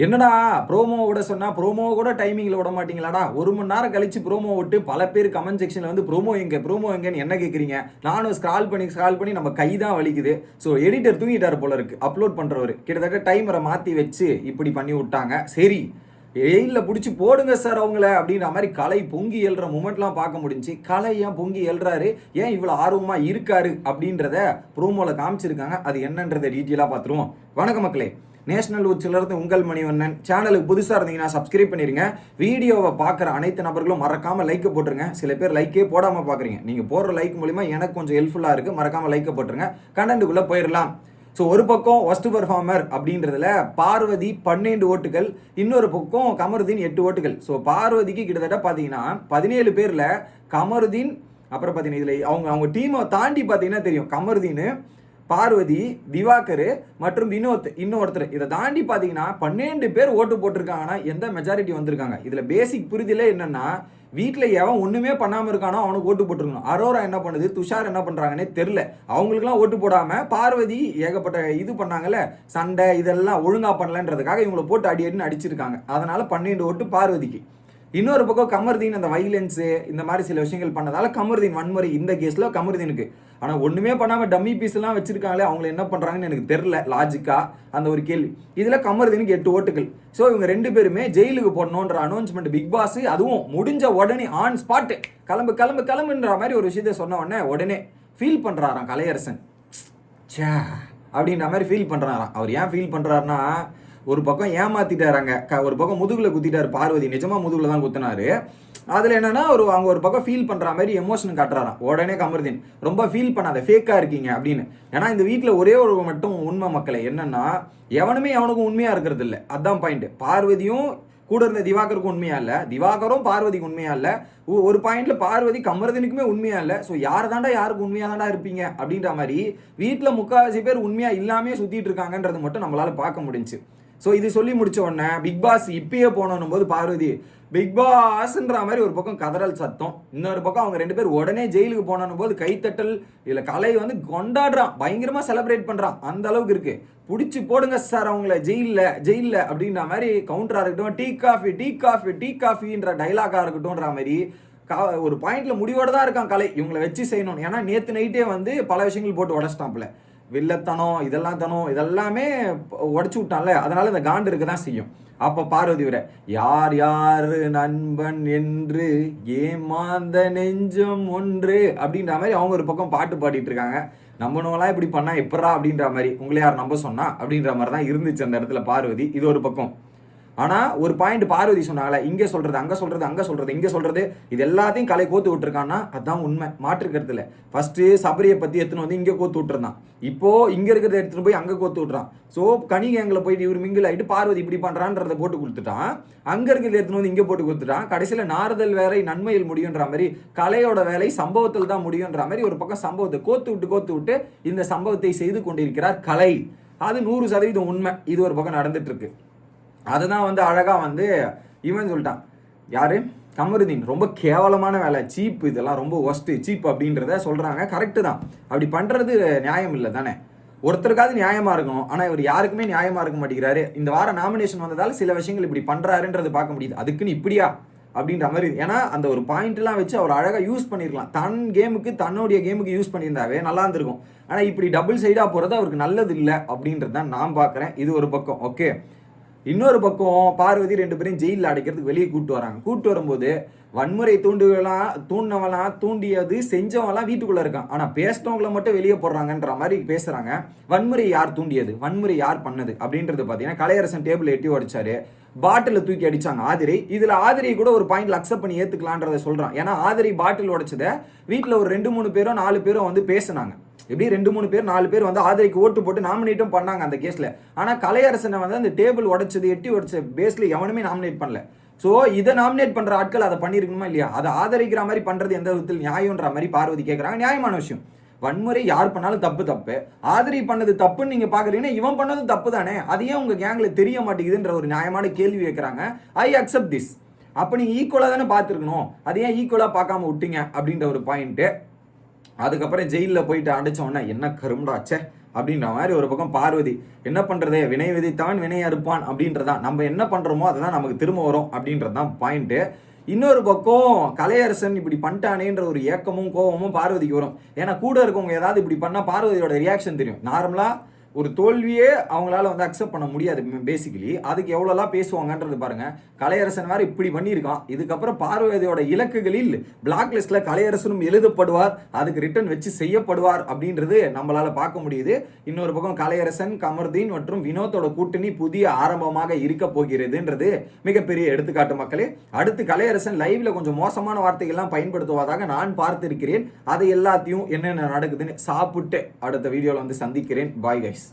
என்னடா ப்ரோமோ விட சொன்னா ப்ரோமோ கூட டைமிங்ல விட மாட்டீங்களாடா? 1 மணி நேரம் கழிச்சு ப்ரோமோ விட்டு பல பேர் கமெண்ட் செக்ஷன்ல வந்து ப்ரோமோ எங்கன்னு என்ன கேட்குறீங்க? நானும் ஸ்க்ரால் பண்ணி நம்ம கை தான் வலிக்குது. ஸோ எடிட்டர் தூங்கிட்டார் போல இருக்கு அப்லோட் பண்றவர். கிட்டத்தட்ட டைமரை மாற்றி வச்சு இப்படி பண்ணி விட்டாங்க. சரி வெயிலில் பிடிச்சி போடுங்க சார் அவங்கள அப்படின்ற மாதிரி கலை பொங்கி எழுற மூமெண்ட்லாம் பார்க்க முடிஞ்சு. கலை ஏன் பொங்கி எழுறாரு, ஏன் இவ்வளோ ஆர்வமாக இருக்காரு அப்படின்றத ப்ரோமோவில் காமிச்சிருக்காங்க. அது என்னன்றதை டீட்டெயிலாக பார்த்துருவோம். வணக்கம் மக்களே, நேஷனல் உச்சிலிருந்து உங்கள் மணிவண்ணன். சேனலுக்கு புதுசாக இருந்தீங்கன்னா சப்ஸ்கிரைப் பண்ணிருங்க. வீடியோவை பார்க்குற அனைத்து நபர்களும் மறக்காமல் லைக்கை போட்டுருங்க. சில பேர் லைக்கே போடாமல் பார்க்குறீங்க. நீங்கள் போடுற லைக் மூலிமா எனக்கு கொஞ்சம் ஹெல்ப்ஃபுல்லாக இருக்குது. மறக்காமல் லைக்கை போட்டுருங்க. கண்டென்ட்டுக்குள்ளே போயிடலாம். ஸோ ஒரு பக்கம் ஒஸ்ட் பர்ஃபார்மர் அப்படின்றதுல பார்வதி 12 ஓட்டுகள், இன்னொரு பக்கம் கமருதீன் 8 ஓட்டுகள். ஸோ பார்வதிக்கு கிட்டத்தட்ட பார்த்தீங்கன்னா 17 பேரில் கமருதீன், அப்புறம் பார்த்தீங்கன்னா இதில் அவங்க டீமை தாண்டி பார்த்தீங்கன்னா தெரியும், கமருதீன், பார்வதி, திவாகர் மற்றும் வினோத் இன்னொருத்தர், இதை தாண்டி பார்த்தீங்கன்னா 12 பேர் ஓட்டு போட்டிருக்காங்கன்னா எந்த மெஜாரிட்டி வந்திருக்காங்க. இதில் பேசிக் புரிதலே என்னன்னா, வீட்டில் எவன் ஒன்றுமே பண்ணாமல் இருக்கானோ அவனுக்கு ஓட்டு போட்டுருக்கணும். அரோரா என்ன பண்ணுது, துஷார் என்ன பண்ணுறாங்கன்னே தெரில. அவங்களுக்குலாம் ஓட்டு போடாமல் பார்வதி ஏகப்பட்ட இது பண்ணாங்கல்ல, சண்டை இதெல்லாம் ஒழுங்காக பண்ணலன்றதுக்காக இவங்களை போட்டு அடின்னு அடிச்சிருக்காங்க. அதனால் 12 ஓட்டு பார்வதிக்கு. இன்னொரு பக்கம் கமருதீன் அந்த வைலன்ஸு இந்த மாதிரி சில விஷயங்கள் பண்ணதால கமருதீன் வன்முறை இந்த கேஸில் கமருதீனுக்கு. ஆனால் ஒன்றுமே பண்ணாமல் டம்மி பீஸ்லாம் வச்சுருக்காங்களே, அவங்கள என்ன பண்ணுறாங்கன்னு எனக்கு தெரில லாஜிக்காக அந்த ஒரு கேள்வி. இதில் கமருதீனுக்கு 8 ஓட்டுகள். ஸோ இவங்க 2 பேருமே ஜெயிலுக்கு போடணுன்ற அனௌன்ஸ்மெண்ட் பிக் பாஸ், அதுவும் முடிஞ்ச உடனே ஆன் ஸ்பாட்டு கிளம்புன்ற மாதிரி ஒரு விஷயத்த சொன்ன உடனே உடனே ஃபீல் பண்ணுறாராம் கலையரசன். சே அப்படின்ற மாதிரி ஃபீல் பண்ணுறாராம். அவர் ஏன் ஃபீல் பண்ணுறாருன்னா, ஒரு பக்கம் ஏமாத்திட்டாராங்க, ஒரு பக்கம் முதுகுல குத்திட்டாரு பார்வதி. நிஜமா முதுகுல தான் குத்தினாரு. அதில் என்னன்னா அவங்க ஒரு பக்கம் ஃபீல் பண்ணுற மாதிரி எமோஷன் காட்டுறாராம். உடனே கமருதீன் ரொம்ப ஃபீல் பண்ணாத, ஃபேக்காக இருக்கீங்க அப்படின்னு. ஏன்னா இந்த வீட்டில் ஒரே ஒரு மட்டும் உண்மை மக்களை என்னன்னா, எவனுமே எவனுக்கும் உண்மையாக இருக்கிறது இல்லை. அதுதான் பாயிண்ட். பார்வதியும் கூட இருந்த திவாகருக்கும் உண்மையா இல்லை, திவாகரும் பார்வதிக்கு உண்மையா இல்லை. ஒரு பாயிண்ட்ல பார்வதி கமருதீனுக்குமே உண்மையா இல்லை. ஸோ யார் தாண்டா யாருக்கு உண்மையா தாண்டா இருப்பீங்க அப்படின்ற மாதிரி வீட்டில் முக்கால்வாசி பேர் உண்மையா இல்லாமே சுத்திட்டு இருக்காங்கன்றது மட்டும் நம்மளால பார்க்க முடிஞ்சு. ஸோ இது சொல்லி முடிச்ச உடனே பிக் பாஸ் இப்பயே போனோம் போது பார்வதி பிக் பாஸ்ன்ற மாதிரி ஒரு பக்கம் கதறல் சத்தம், இன்னொரு பக்கம் அவங்க 2 பேர் உடனே ஜெயிலுக்கு போனோம் போது கைத்தட்டல். இதில் கலை வந்து கொண்டாடுறான், பயங்கரமா செலிப்ரேட் பண்றான். அந்த அளவுக்கு இருக்கு. பிடிச்சி போடுங்க சார் அவங்கள ஜெயிலில் அப்படின்ற மாதிரி கவுண்டரா இருக்கட்டும், டீ காஃபின்ற டைலாகா இருக்கட்டும்ன்ற மாதிரி ஒரு பாயிண்ட்ல முடிவோட தான் இருக்கான் கலை, இவங்களை வச்சு செய்யணும். ஏன்னா நேற்று நைட்டே வந்து பல விஷயங்கள் போட்டு உடச்சிட்டாப்ல, வில்லத்தனம் இதெல்லாமே உடச்சு விட்டான்ல. அதனால இந்த காண்டு இருக்க தான் செய்யும். அப்போ பார்வதி வர யார் யாரு நண்பன் என்று ஏமாந்த நெஞ்சம் ஒன்று அப்படின்ற மாதிரி அவங்க ஒரு பக்கம் பாட்டு பாடிட்டு இருக்காங்க. நம்பணுவெல்லாம் இப்படி பண்ணா எப்படா அப்படின்ற மாதிரி, உங்களை யார் நம்ப சொன்னா அப்படின்ற மாதிரி தான் இருந்துச்சு அந்த இடத்துல பார்வதி. இது ஒரு பக்கம். ஆனால் ஒரு பாயிண்ட் பார்வதி சொன்னாங்களே, இங்கே சொல்கிறது அங்கே சொல்கிறது இது எல்லாத்தையும் கலை கோத்து விட்டுருக்கான்னா அதுதான் உண்மை, மாற்றுக்கிறது இல்லை. ஃபர்ஸ்ட்டு சபரியை பற்றி எடுத்துன்னு வந்து இங்கே கோத்து விட்டுருந்தான், இப்போது இங்கே இருக்கிறத எடுத்துகிட்டு போய் அங்கே கோத்து விட்றான். ஸோ கனி கேங்கில் போயிட்டு இவர் மிங்கில் ஆகிட்டு பார்வதி இப்படி பண்ணுறான்றதை போட்டு கொடுத்துட்டான், அங்கே இருக்கிறத எடுத்துன்னு வந்து இங்கே போட்டு கொடுத்துட்டான். கடைசியில் நாறுதல் வேலை நன்மையில் முடியுன்ற மாதிரி, கலையோட வேலை சம்பவத்தில் தான் முடியுன்ற மாதிரி ஒரு பக்கம் சம்பவத்தை கோத்து விட்டு இந்த சம்பவத்தை செய்து கொண்டிருக்கிறார் கலை. அது 100% உண்மை. இது ஒரு பக்கம் நடந்துட்டு இருக்கு. அதுதான் வந்து அழகாக வந்து இவன் சொல்லிட்டான், யாரு கமருதீன், ரொம்ப கேவலமான வேலை, சீப், இதெல்லாம் ரொம்ப ஒஸ்ட்டு சீப் அப்படின்றத சொல்கிறாங்க. கரெக்டு தான், அப்படி பண்ணுறது நியாயம் இல்லை தானே. ஒருத்தருக்காவது நியாயமாக இருக்கணும், ஆனால் இவர் யாருக்குமே நியாயமாக இருக்க மாட்டேங்கிறாரு. இந்த வாரம் நாமினேஷன் வந்ததால் சில விஷயங்கள் இப்படி பண்ணுறாருன்றது பார்க்க முடியுது. அதுக்குன்னு இப்படியா அப்படின்ற மாதிரி. ஏன்னா அந்த ஒரு பாயிண்ட்லாம் வச்சு அவர் அழகாக யூஸ் பண்ணியிருக்கலாம். தன்னுடைய கேமுக்கு யூஸ் பண்ணியிருந்தாவே நல்லா இருந்திருக்கும். ஆனால் இப்படி டபுள் சைடாக போகிறது அவருக்கு நல்லது இல்லை அப்படின்றது தான் நான் பார்க்குறேன். இது ஒரு பக்கம். ஓகே, இன்னொரு பக்கம் பார்வதி 2 பேரையும் ஜெயிலில் அடைக்கிறதுக்கு வெளியே கூட்டு வரும்போது வன்முறை தூண்டியது செஞ்சவங்களாம் வீட்டுக்குள்ளே இருக்கான், ஆனால் பேசினவங்களை மட்டும் வெளியே போடுறாங்கன்ற மாதிரி பேசுகிறாங்க. வன்முறை யார் தூண்டியது, வன்முறை யார் பண்ணது அப்படின்றது பார்த்தீங்கன்னா கலையரசன் டேபிள் எட்டி உடைச்சாரு, பாட்டில் தூக்கி அடிச்சாங்க ஆதிரை. இதில் ஆதிரை கூட ஒரு பாயிண்ட்ல அக்செப்ட் பண்ணி ஏற்றுக்கலான்றதை சொல்கிறான். ஏன்னா ஆதிரை பாட்டில் உடைச்சதை வீட்டில் ஒரு 2-3 பேரோ 4 பேரோ வந்து பேசினாங்க. எப்படி 2-3 பேர் 4 பேர் வந்து ஆதிரைக்கு ஓட்டு போட்டு நாமினேட்டும் பண்ணாங்க அந்த கேஸில். ஆனால் கலையரசனை வந்து அந்த டேபிள் உடைச்சது எட்டி உடைச்ச பேஸில் எவனுமே நாமினேட் பண்ணல. ஸோ இதை நாமினேட் பண்ணுற ஆட்கள் அதை பண்ணியிருக்கணுமா இல்லையா, அதை ஆதரிக்கிற மாதிரி பண்ணுறது எந்த விதத்தில் நியாயம்ன்ற மாதிரி பார்வதி கேட்குறாங்க. நியாயமான விஷயம். வன்முறை யார் பண்ணாலும் தப்பு, ஆதரி பண்ணது தப்புன்னு நீங்கள் பார்க்குறீங்கன்னா இவன் பண்ணது தப்பு தானே, அதையே உங்கள் கேங்கில் தெரிய மாட்டேங்குதுன்ற ஒரு நியாயமான கேள்வி கேட்குறாங்க. I accept this. அப்போ நீங்கள் ஈக்குவலாக தானே பார்த்துருக்கணும், அதையே ஈக்குவலாக பார்க்காம விட்டீங்க அப்படின்ற ஒரு பாயிண்ட்டு. அதுக்கப்புறம் ஜெயிலில் போயிட்டு அடைச்சோன்னா என்ன கரும்டாச்சே அப்படின்ற மாதிரி ஒரு பக்கம் பார்வதி. என்ன பண்றது, வினை விதைத்தான் வினை அறுப்பான் அப்படின்றதான், நம்ம என்ன பண்றோமோ அதுதான் நமக்கு திரும்ப வரும் அப்படின்றதான் பாயிண்ட். இன்னொரு பக்கம் கலையரசன் இப்படி பண்ணிட்டானேன்ற ஒரு ஏக்கமும் கோபமும் பார்வதிக்கு வரும். ஏன்னா கூட இருக்கவங்க ஏதாவது இப்படி பண்ணா பார்வதியோட ரியாக்ஷன் தெரியும். நார்மலா ஒரு தோல்வியே அவங்களால வந்து அக்செப்ட் பண்ண முடியாது பேசிக்கலி. அதுக்கு எவ்வளோலாம் பேசுவாங்கன்றது பாருங்க. கலையரசன் வேற இப்படி பண்ணியிருக்கான். இதுக்கப்புறம் பார்வதியோட இலக்குகளில் பிளாக் லிஸ்ட்ல கலையரசனும் எழுதப்படுவார், அதுக்கு ரிட்டர்ன் வச்சு செய்யப்படுவார் அப்படின்றது நம்மளால பார்க்க முடியுது. இன்னொரு பக்கம் கலையரசன், கமர்தீன் மற்றும் வினோத்தோட கூட்டணி புதிய ஆரம்பமாக இருக்க போகிறதுன்றது மிகப்பெரிய எடுத்துக்காட்டு மக்களே. அடுத்து கலையரசன் லைவ்ல கொஞ்சம் மோசமான வார்த்தைகள்லாம் பயன்படுத்துவதாக நான் பார்த்திருக்கிறேன். அதை எல்லாத்தையும் என்னென்ன நடக்குதுன்னு சாப்பிட்டு அடுத்த வீடியோவில் வந்து சந்திக்கிறேன். Bye guys.